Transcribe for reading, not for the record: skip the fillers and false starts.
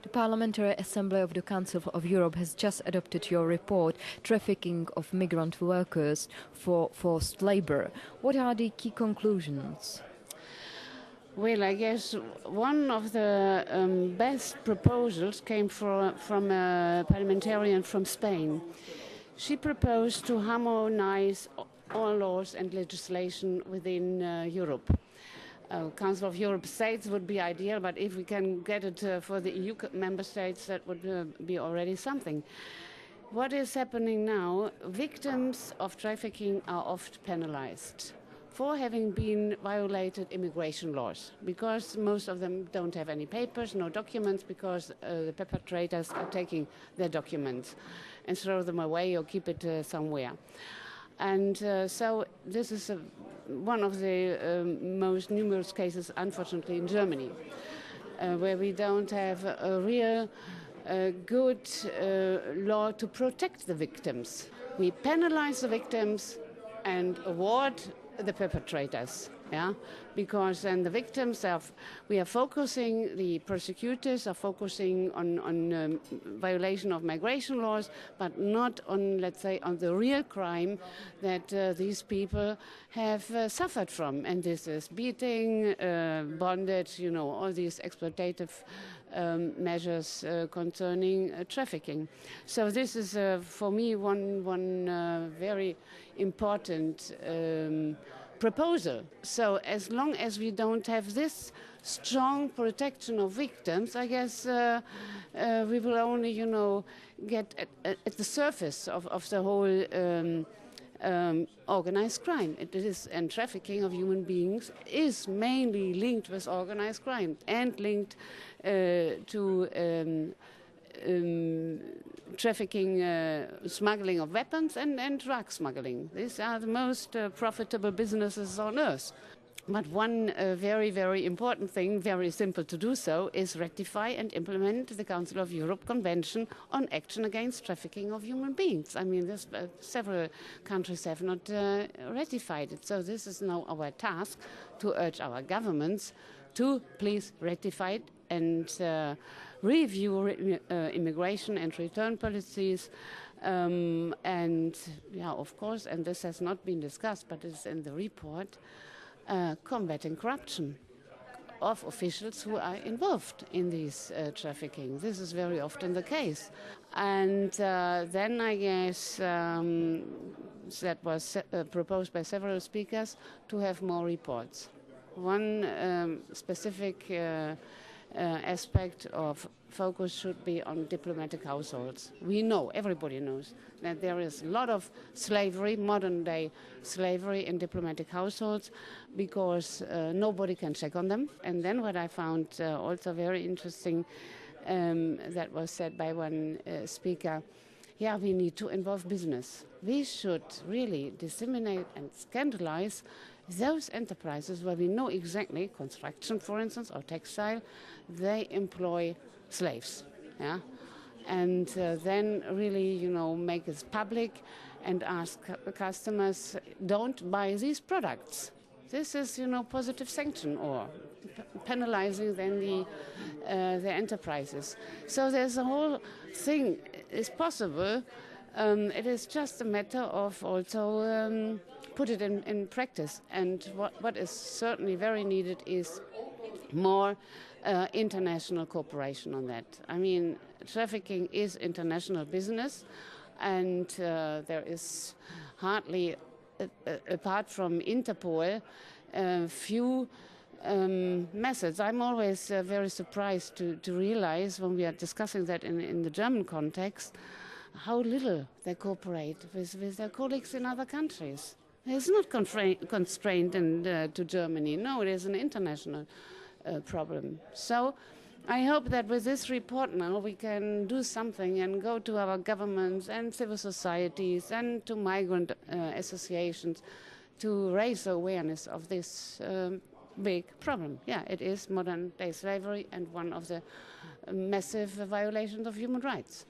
The Parliamentary Assembly of the Council of Europe has just adopted your report, Trafficking of Migrant Workers for Forced Labour. What are the key conclusions? Well, I guess one of the best proposals came from a parliamentarian from Spain. She proposed to harmonize all laws and legislation within Europe. Council of Europe states would be ideal, but if we can get it for the EU member states, that would be already something. What is happening now, victims of trafficking are oft penalized for having been violated immigration laws, because most of them don't have any papers, no documents, because the perpetrators are taking their documents and throw them away or keep it somewhere. And so this is one of the most numerous cases, unfortunately, in Germany, where we don't have a real good law to protect the victims. We penalize the victims and award the perpetrators, because then the victims we are focusing, the prosecutors are focusing on violation of migration laws, but not on, let's say, on the real crime that these people have suffered from. And this is beating, bondage, all these exploitative measures concerning trafficking. So this is, for me, one very important proposal. So as long as we don't have this strong protection of victims, I guess we will only, get at the surface of the whole organized crime. And trafficking of human beings is mainly linked with organized crime and linked to trafficking, smuggling of weapons and drug smuggling. These are the most profitable businesses on earth. But one very, very important thing, very simple to do so, is ratify and implement the Council of Europe Convention on Action Against Trafficking of Human Beings. I mean, several countries have not ratified it. So this is now our task, to urge our governments to please ratify it and review immigration and return policies. And, of course, and this has not been discussed, but it's in the report, combating corruption of officials who are involved in these trafficking. This is very often the case. And then I guess that was proposed by several speakers to have more reports. One specific aspect of focus should be on diplomatic households. We know, everybody knows, that there is a lot of slavery, modern-day slavery in diplomatic households, because nobody can check on them. And then what I found also very interesting, that was said by one speaker, we need to involve business. We should really disseminate and scandalize those enterprises where we know exactly, construction, for instance, or textile, they employ slaves, and then really, make it public and ask customers, don't buy these products. This is, positive sanction, or penalizing then the enterprises. So there's a whole thing is possible. It is just a matter of also put it in practice. And what is certainly very needed is more international cooperation on that. I mean, trafficking is international business, and there is hardly, apart from Interpol, few methods. I'm always very surprised to realize, when we are discussing that in the German context, how little they cooperate with their colleagues in other countries. It's not constrained to Germany. No, it is an international problem. So I hope that with this report now we can do something and go to our governments and civil societies and to migrant associations to raise the awareness of this big problem. Yeah, it is modern-day slavery and one of the massive violations of human rights.